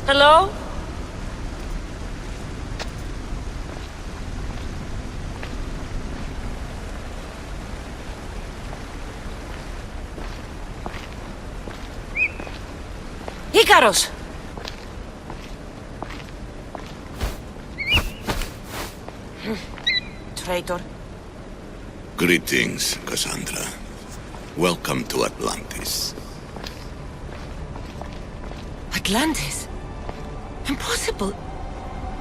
Hello? Ikaros! Traitor. Greetings, Kassandra. Welcome to Atlantis. Atlantis? Impossible.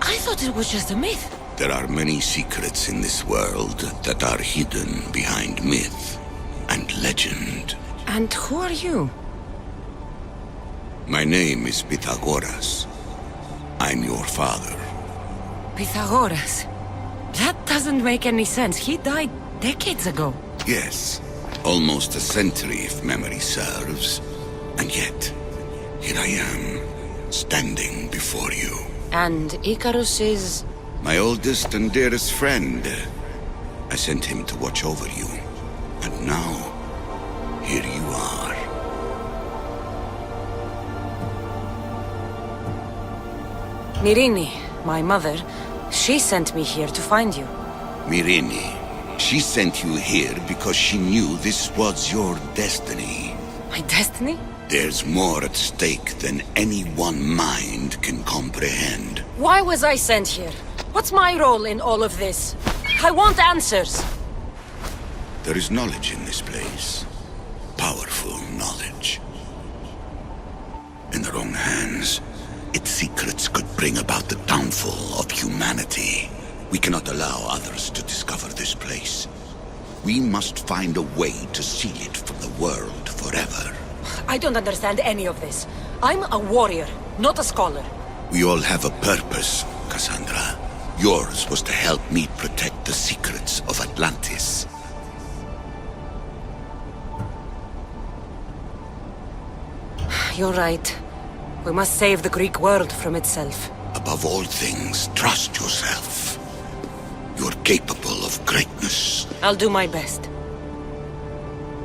I thought it was just a myth. There are many secrets in this world that are hidden behind myth and legend. And who are you? My name is Pythagoras. I'm your father. Pythagoras? That doesn't make any sense. He died decades ago. Yes, almost a century if memory serves. And yet, here I am, standing before you. And Icarus is... My oldest and dearest friend. I sent him to watch over you. And now, here you are. Myrrine, my mother, she sent me here to find you. Myrrine, she sent you here because she knew this was your destiny. My destiny? There's more at stake than any one mind can comprehend. Why was I sent here? What's my role in all of this? I want answers. There is knowledge in this place. Powerful knowledge. In the wrong hands, its secrets could bring about the downfall of humanity. We cannot allow others to discover this place. We must find a way to seal it from the world forever. I don't understand any of this. I'm a warrior, not a scholar. We all have a purpose, Kassandra. Yours was to help me protect the secrets of Atlantis. You're right. We must save the Greek world from itself. Above all things, trust yourself. You're capable of greatness. I'll do my best.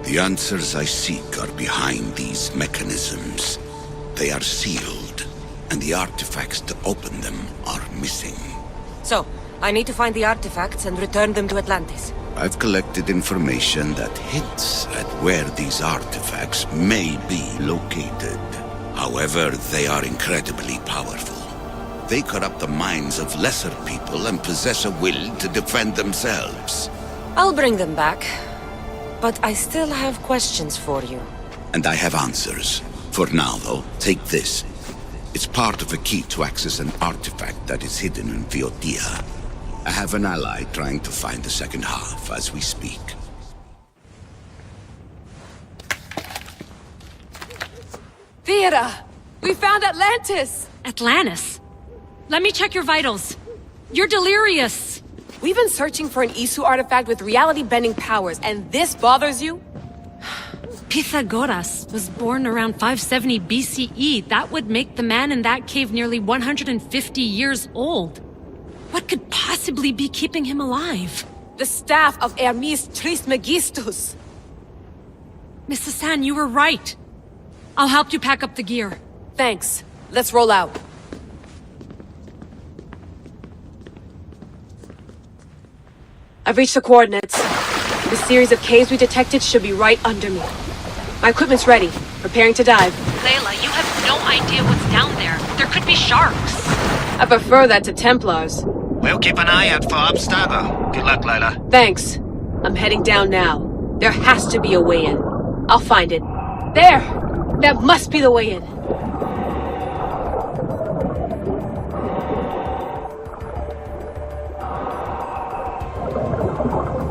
The answers I seek are behind these mechanisms. They are sealed, and the artifacts to open them are missing. So, I need to find the artifacts and return them to Atlantis. I've collected information that hints at where these artifacts may be located. However, they are incredibly powerful. They corrupt the minds of lesser people and possess a will to defend themselves. I'll bring them back. But I still have questions for you. And I have answers. For now, though, take this. It's part of a key to access an artifact that is hidden in Viotia. I have an ally trying to find the second half as we speak. Theata! We found Atlantis! Atlantis? Let me check your vitals. You're delirious. We've been searching for an Isu artifact with reality-bending powers, and this bothers you? Pythagoras was born around 570 BCE. That would make the man in that cave nearly 150 years old. What could possibly be keeping him alive? The staff of Hermes Trismegistus! Mrs. San, you were right. I'll help you pack up the gear. Thanks. Let's roll out. I've reached the coordinates. The series of caves we detected should be right under me. My equipment's ready. Preparing to dive. Layla, you have no idea what's down there. There could be sharks. I prefer that to Templars. We'll keep an eye out for Abstergo. Good luck, Layla. Thanks. I'm heading down now. There has to be a way in. I'll find it. There! That must be the way in.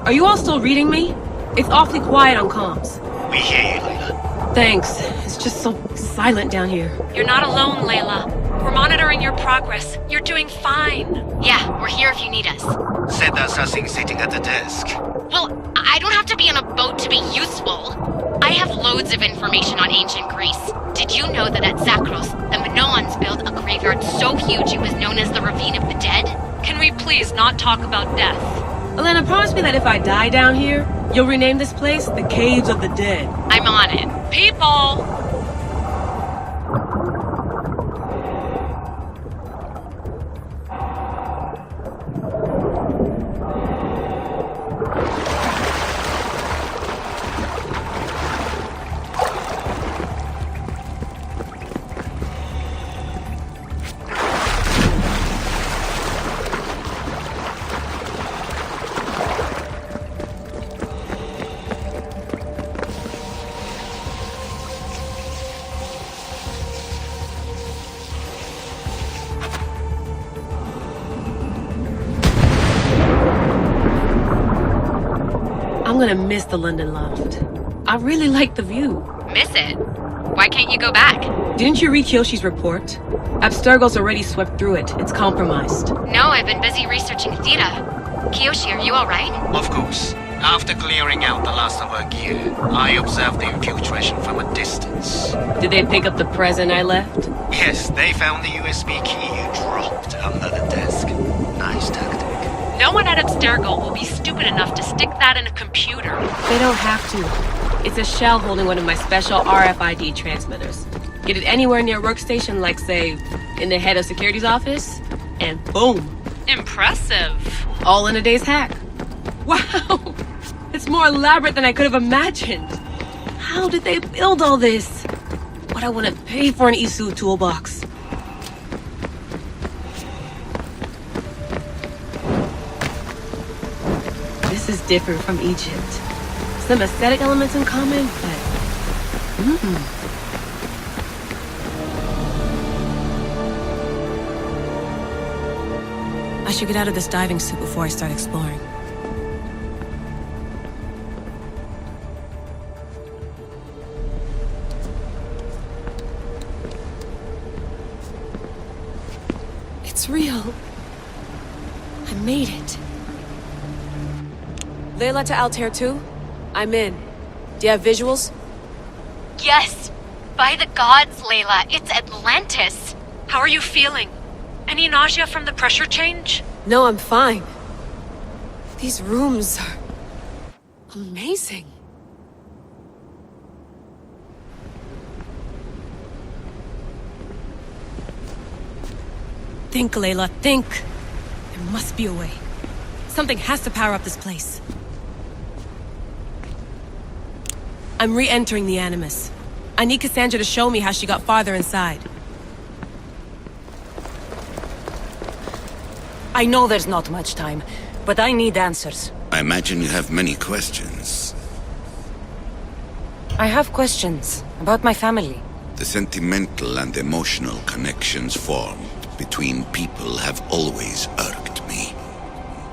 Are you all still reading me? It's awfully quiet on comms. We hear you, Layla. Thanks. It's just so silent down here. You're not alone, Layla. We're monitoring your progress. You're doing fine. Yeah, we're here if you need us. Said there's something sitting at the desk. Well, I don't have to be on a boat to be useful. I have loads of information on ancient Greece. Did you know that at Zakros, the Minoans built a graveyard so huge it was known as the Ravine of the Dead? Can we please not talk about death? Elena, promise me that if I die down here, you'll rename this place the Caves of the Dead. I'm on it. People! I'm gonna miss the London loft. I really like the view. Miss it? Why can't you go back? Didn't you read Kyoshi's report? Abstergo's already swept through it. It's compromised. No, I've been busy researching Theta. Kiyoshi, are you alright? Of course. After clearing out the last of our gear, I observed the infiltration from a distance. Did they pick up the present I left? Yes, they found the USB key you dropped under the desk. Nice tactic. No one at Abstergo will be stupid enough to stick that in a computer. They don't have to. It's a shell holding one of my special RFID transmitters. Get it anywhere near a workstation, like, say, in the head of security's office, and boom. Impressive. All in a day's hack. Wow! It's more elaborate than I could have imagined. How did they build all this? What I want to pay for an Isu toolbox. This is different from Egypt. Some aesthetic elements in common, but... I should get out of this diving suit before I start exploring. It's real. I made it. Layla to Altair 2? I'm in. Do you have visuals? Yes! By the gods, Layla, it's Atlantis! How are you feeling? Any nausea from the pressure change? No, I'm fine. These rooms are... amazing. Think, Layla, think. There must be a way. Something has to power up this place. I'm re-entering the Animus. I need Kassandra to show me how she got farther inside. I know there's not much time, but I need answers. I imagine you have many questions. I have questions about my family. The sentimental and emotional connections formed between people have always irked me.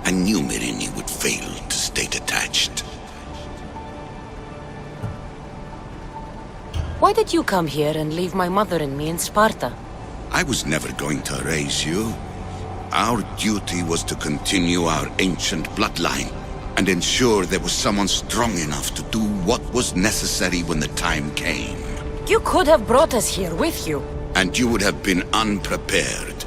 I knew Myrrine would fail to stay detached. Why did you come here and leave my mother and me in Sparta? I was never going to raise you. Our duty was to continue our ancient bloodline and ensure there was someone strong enough to do what was necessary when the time came. You could have brought us here with you. And you would have been unprepared.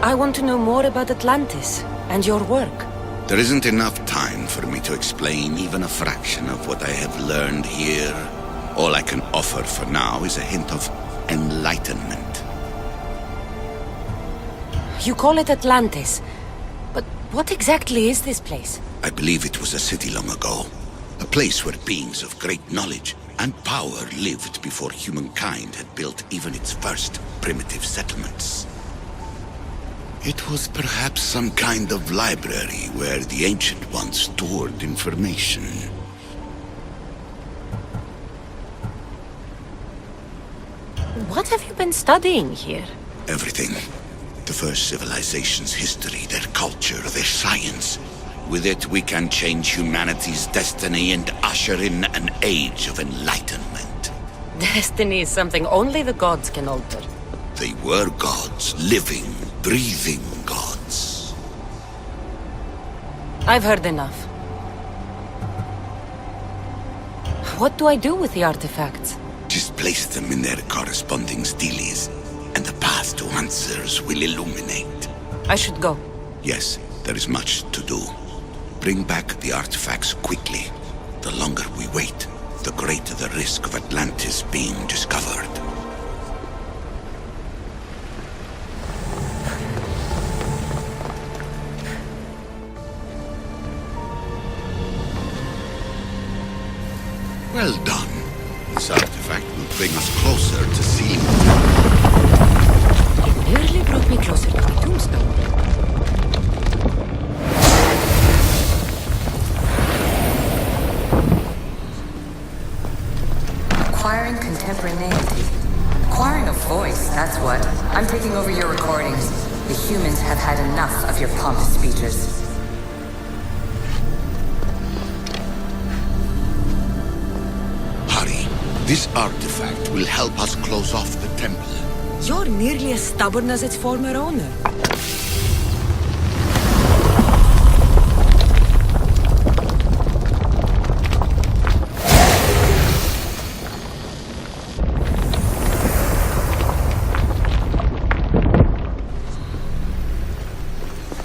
I want to know more about Atlantis and your work. There isn't enough time for me to explain even a fraction of what I have learned here. All I can offer for now is a hint of enlightenment. You call it Atlantis, but what exactly is this place? I believe it was a city long ago. A place where beings of great knowledge and power lived before humankind had built even its first primitive settlements. It was perhaps some kind of library where the Ancient Ones stored information. What have you been studying here? Everything. The first civilization's history, their culture, their science. With it, we can change humanity's destiny and usher in an age of enlightenment. Destiny is something only the gods can alter. They were gods, living, breathing gods. I've heard enough. What do I do with the artifacts? Just place them in their corresponding steles, and the path to answers will illuminate. I should go. Yes, there is much to do. Bring back the artifacts quickly. The longer we wait, the greater the risk of Atlantis being discovered. Well done. This artifact will bring us closer to seeing You nearly brought me closer to the tombstone. Acquiring contemporaneity. Acquiring a voice, that's what. I'm taking over your recordings. The humans have had enough of your pompous speeches. This artifact will help us close off the temple. You're nearly as stubborn as its former owner.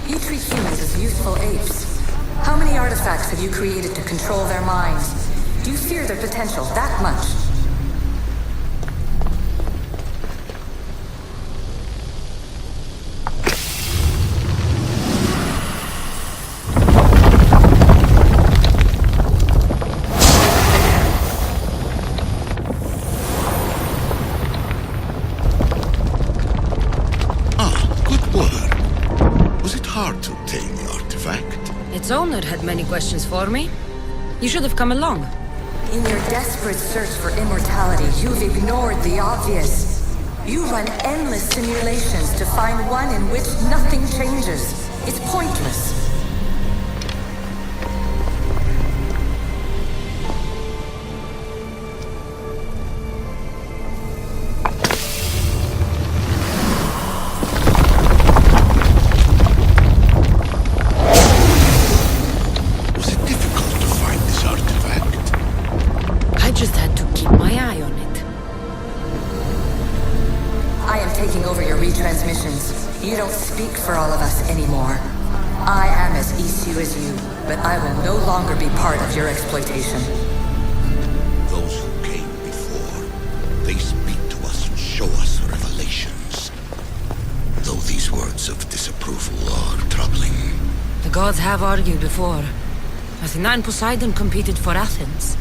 You treat humans as useful apes. How many artifacts have you created to control their minds? Do you fear their potential that much? Its owner had many questions for me. You should have come along. In your desperate search for immortality, you've ignored the obvious. You run endless simulations to find one in which nothing changes. It's pointless. You don't speak for all of us anymore. I am as issue as you, but I will no longer be part of your exploitation. Those who came before, they speak to us and show us revelations. Though these words of disapproval are troubling. The gods have argued before. Athena and Poseidon competed for Athens.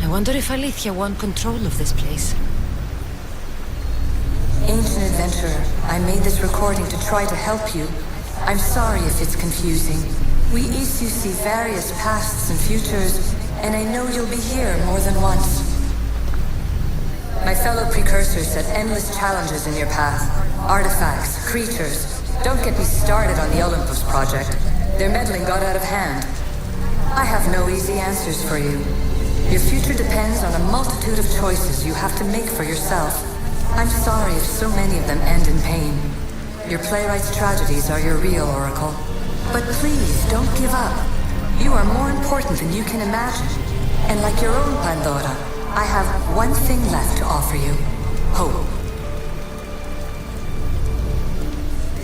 I wonder if Aletheia won control of this place. Ancient adventurer, I made this recording to try to help you. I'm sorry if it's confusing. We Isu see various pasts and futures, and I know you'll be here more than once. My fellow precursors set endless challenges in your path. Artifacts, creatures. Don't get me started on the Olympus project. Their meddling got out of hand. I have no easy answers for you. Your future depends on a multitude of choices you have to make for yourself. I'm sorry if so many of them end in pain. Your playwright's tragedies are your real oracle. But please, don't give up. You are more important than you can imagine. And like your own Pandora, I have one thing left to offer you. Hope.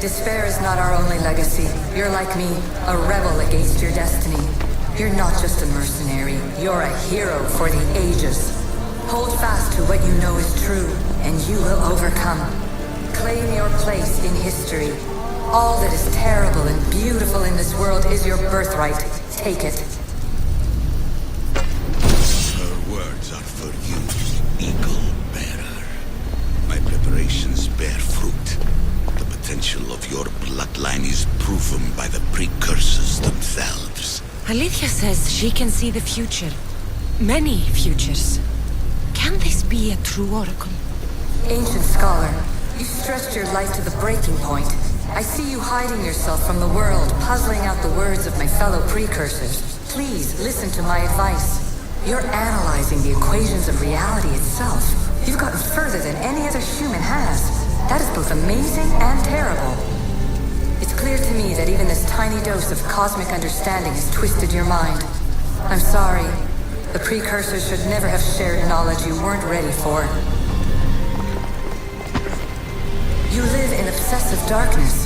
Despair is not our only legacy. You're like me, a rebel against your destiny. You're not just a mercenary, you're a hero for the ages. Hold fast to what you know is true, and you will overcome. Claim your place in history. All that is terrible and beautiful in this world is your birthright. Take it. Her words are for you, Eagle Bearer. My preparations bear fruit. The potential of your bloodline is proven by the precursors themselves. Aletheia says she can see the future. Many futures. Can this be a true oracle? Ancient scholar, you stretched your life to the breaking point. I see you hiding yourself from the world, puzzling out the words of my fellow precursors. Please, listen to my advice. You're analyzing the equations of reality itself. You've gotten further than any other human has. That is both amazing and terrible. It's clear to me that even this tiny dose of cosmic understanding has twisted your mind. I'm sorry. The precursors should never have shared knowledge you weren't ready for. You live in obsessive darkness.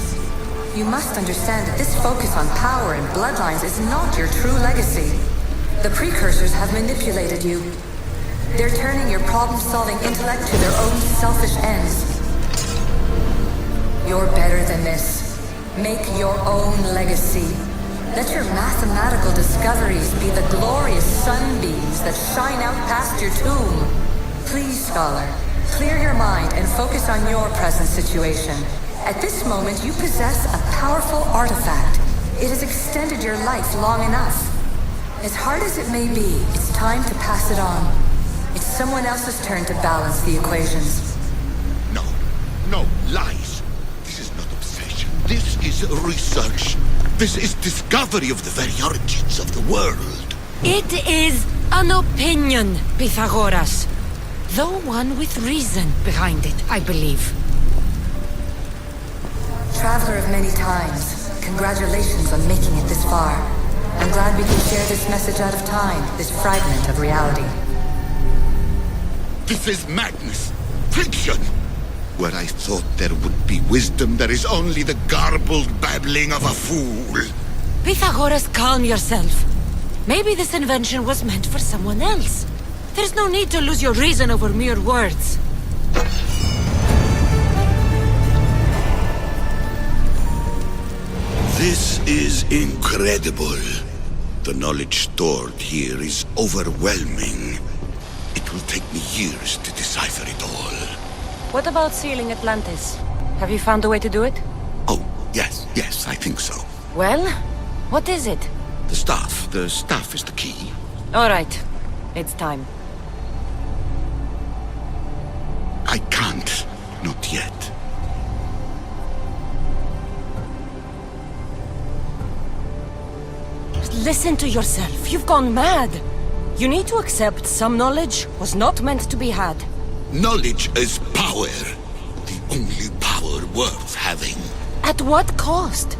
You must understand that this focus on power and bloodlines is not your true legacy. The precursors have manipulated you. They're turning your problem-solving intellect to their own selfish ends. You're better than this. Make your own legacy. Let your mathematical discoveries be the glorious sunbeams that shine out past your tomb. Please, scholar, clear your mind and focus on your present situation. At this moment, you possess a powerful artifact. It has extended your life long enough. As hard as it may be, it's time to pass it on. It's someone else's turn to balance the equations. No, lies. This is not obsession. This is research. This is discovery of the very origins of the world. It is an opinion, Pythagoras. Though one with reason behind it, I believe. Traveler of many times, congratulations on making it this far. I'm glad we can share this message out of time, this fragment of reality. This is madness. Fiction. Where I thought there would be wisdom, there is only the garbled babbling of a fool. Pythagoras, calm yourself. Maybe this invention was meant for someone else. There's no need to lose your reason over mere words. This is incredible. The knowledge stored here is overwhelming. It will take me years to decipher it all. What about sealing Atlantis? Have you found a way to do it? Oh, yes, I think so. Well, what is it? The staff is the key. All right, it's time. I can't, not yet. Listen to yourself, you've gone mad. You need to accept some knowledge was not meant to be had. Knowledge is power. The only power worth having. At what cost?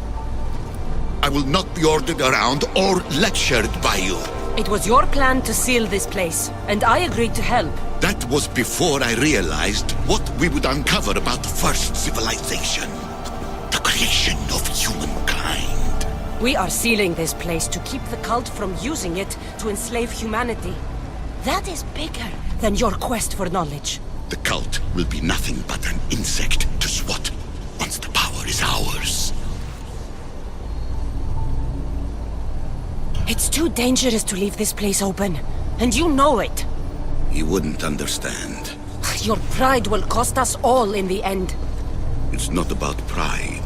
I will not be ordered around or lectured by you. It was your plan to seal this place, and I agreed to help. That was before I realized what we would uncover about the first civilization. The creation of humankind. We are sealing this place to keep the cult from using it to enslave humanity. That is bigger than your quest for knowledge. The cult will be nothing but an insect to swat once the power is ours. It's too dangerous to leave this place open, and you know it. You wouldn't understand. Your pride will cost us all in the end. It's not about pride.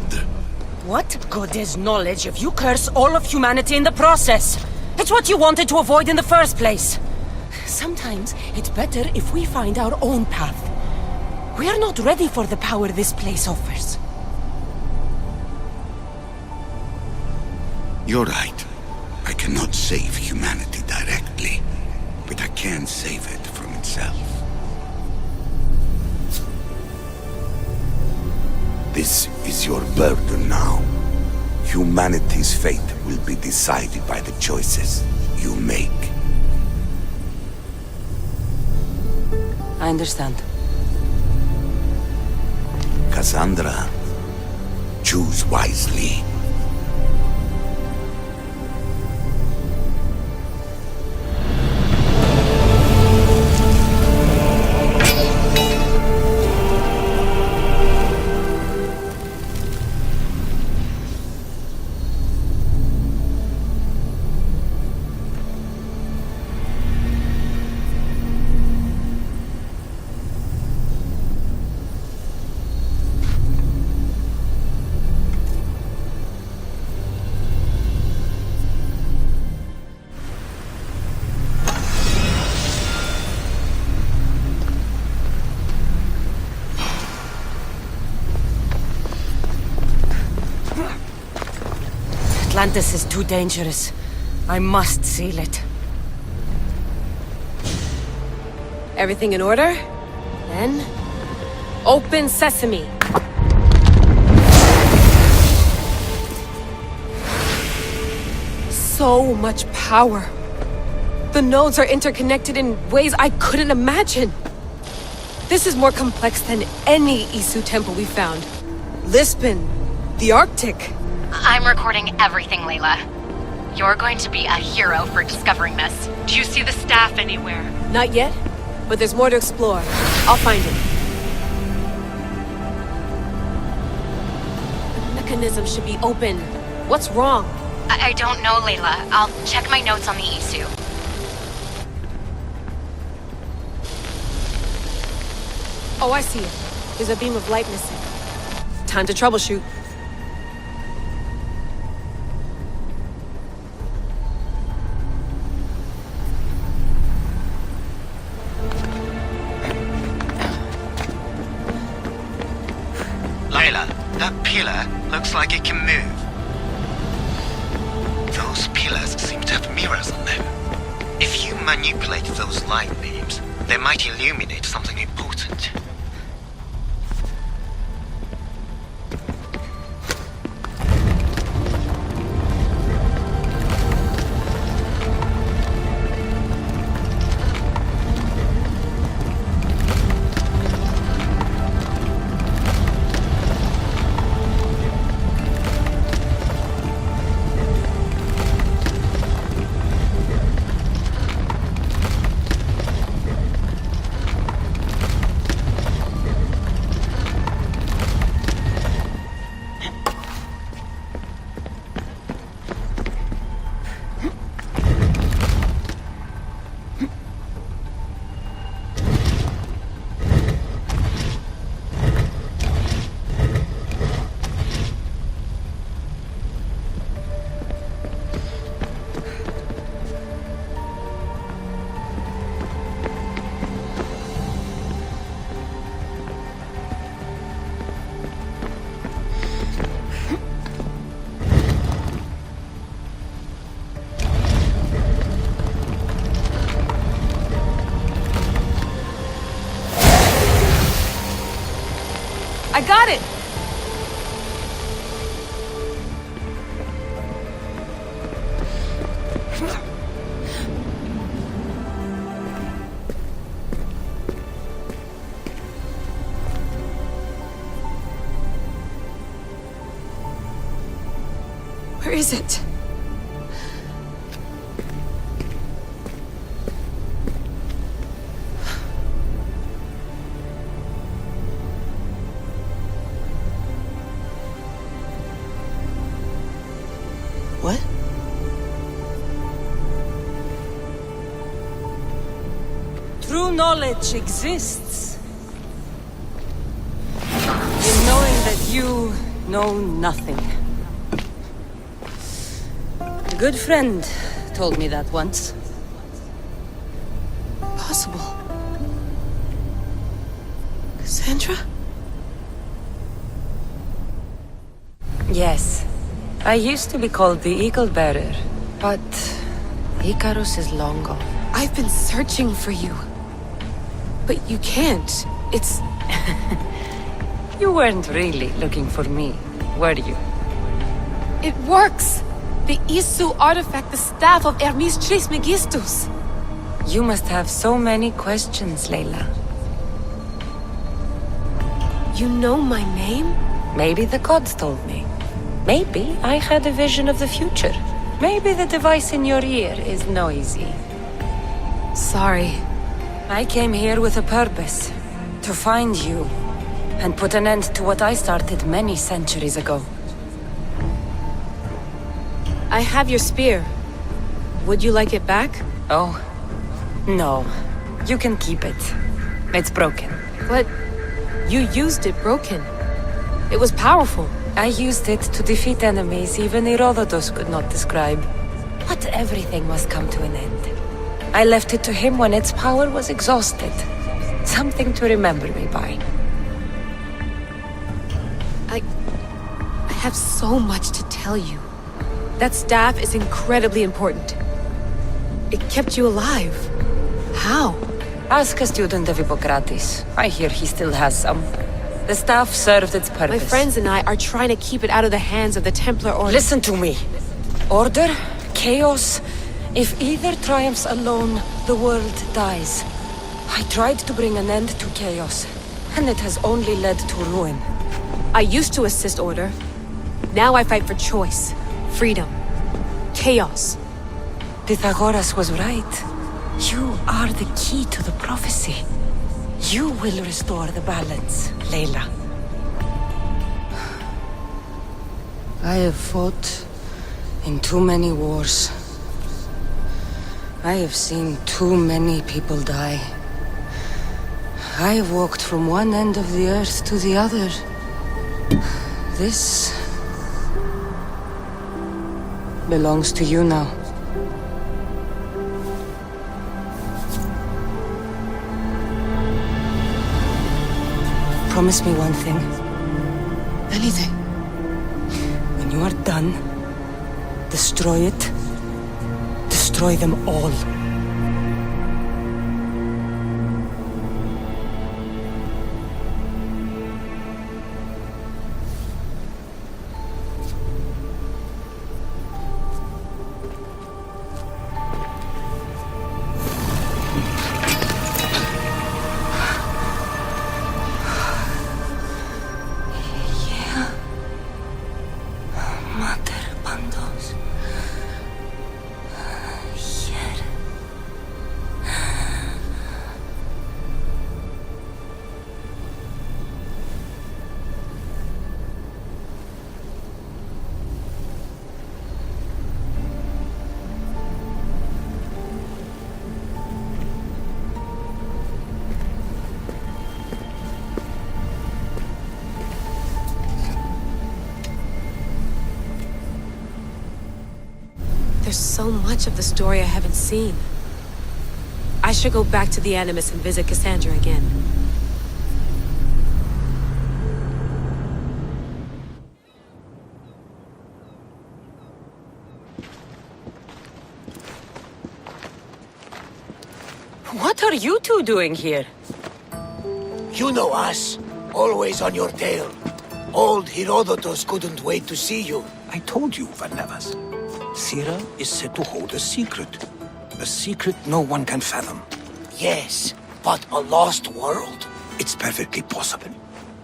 What good is knowledge if you curse all of humanity in the process? It's what you wanted to avoid in the first place. Sometimes it's better if we find our own path. We are not ready for the power this place offers. You're right. I cannot save humanity directly, but I can save it from itself. This is your burden now. Humanity's fate will be decided by the choices you make. I understand. Kassandra, choose wisely. Atlantis is too dangerous. I must seal it. Everything in order? Then... open sesame! So much power. The nodes are interconnected in ways I couldn't imagine. This is more complex than any Isu temple we found. Lisbon, the Arctic. I'm recording everything, Layla. You're going to be a hero for discovering this. Do you see the staff anywhere? Not yet, but there's more to explore. I'll find it. The mechanism should be open. What's wrong? I don't know, Layla. I'll check my notes on the Isu. Oh, I see it. There's a beam of light missing. Time to troubleshoot. Layla, that pillar looks like it can move. Those pillars seem to have mirrors on them. If you manipulate those light beams, They might illuminate something important. I got it! Where is it? What? True knowledge exists. In knowing that you know nothing. A good friend told me that once. Possible. Kassandra? Yes. I used to be called the Eagle Bearer, but Icarus is long gone. I've been searching for you. But you can't. It's... You weren't really looking for me, were you? It works! The Isu artifact, the staff of Hermes Trismegistus. You must have so many questions, Layla. You know my name? Maybe the gods told me. Maybe I had a vision of the future. Maybe the device in your ear is noisy. Sorry. I came here with a purpose. To find you. And put an end to what I started many centuries ago. I have your spear. Would you like it back? Oh. No. You can keep it. It's broken. But you used it broken. It was powerful. I used it to defeat enemies even Herodotus could not describe. But everything must come to an end. I left it to him when its power was exhausted. Something to remember me by. I have so much to tell you. That staff is incredibly important. It kept you alive. How? Ask a student of Hippocrates. I hear he still has some. The staff served its purpose. My friends and I are trying to keep it out of the hands of the Templar Order. Listen to me. Order, chaos. If either triumphs alone, the world dies. I tried to bring an end to chaos, and it has only led to ruin. I used to assist Order. Now I fight for choice, freedom, chaos. Pythagoras was right. You are the key to the prophecy. You will restore the balance, Layla. I have fought in too many wars. I have seen too many people die. I have walked from one end of the earth to the other. This belongs to you now. Promise me one thing. Anything. When you are done, destroy it. Destroy them all. There's so much of the story I haven't seen. I should go back to the Animus and visit Kassandra again. What are you two doing here? You know us. Always on your tail. Old Herodotus couldn't wait to see you. I told you, Varnavas. Sira is said to hold a secret. A secret no one can fathom. Yes, but a lost world? It's perfectly possible.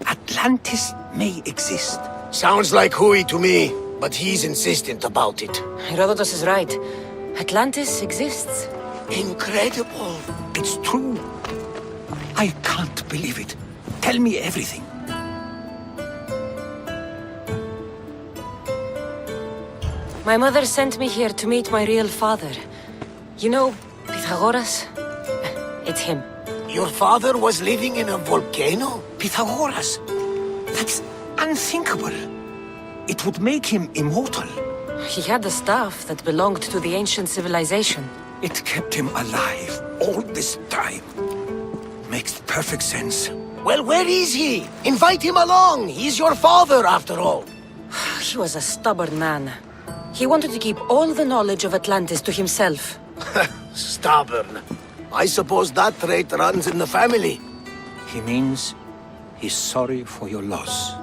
Atlantis may exist. Sounds like Hui to me, but he's insistent about it. Herodotus is right. Atlantis exists. Incredible. It's true. I can't believe it. Tell me everything. My mother sent me here to meet my real father. You know, Pythagoras? It's him. Your father was living in a volcano? Pythagoras. That's unthinkable. It would make him immortal. He had the staff that belonged to the ancient civilization. It kept him alive all this time. Makes perfect sense. Well, where is he? Invite him along. He's your father, after all. He was a stubborn man. He wanted to keep all the knowledge of Atlantis to himself. Stubborn. I suppose that trait runs in the family. He means he's sorry for your loss.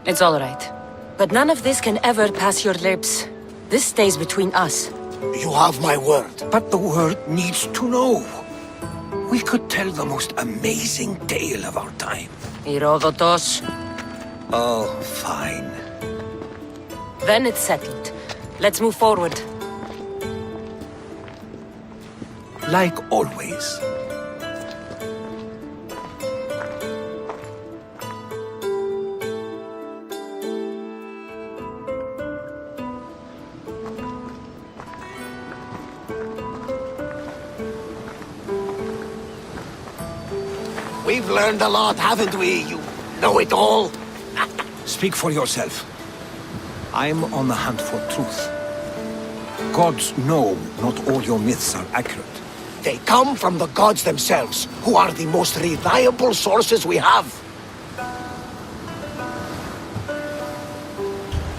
It's all right. But none of this can ever pass your lips. This stays between us. You have my word. But the world needs to know. We could tell the most amazing tale of our time. Herodotus. Oh, fine. Then it's settled. Let's move forward. Like always. We've learned a lot, haven't we? You know it all. Speak for yourself. I'm on the hunt for truth. Gods know not all your myths are accurate. They come from the gods themselves, who are the most reliable sources we have.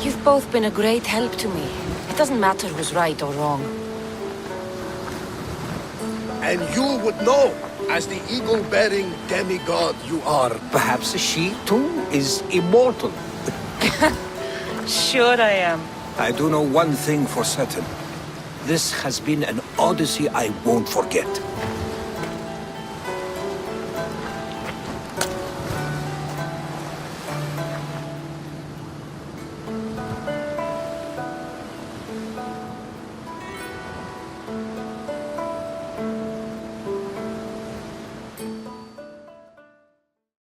You've both been a great help to me. It doesn't matter who's right or wrong. And you would know, as the eagle-bearing demigod you are. Perhaps she, too, is immortal. Sure I am. I do know one thing for certain. This has been an odyssey I won't forget.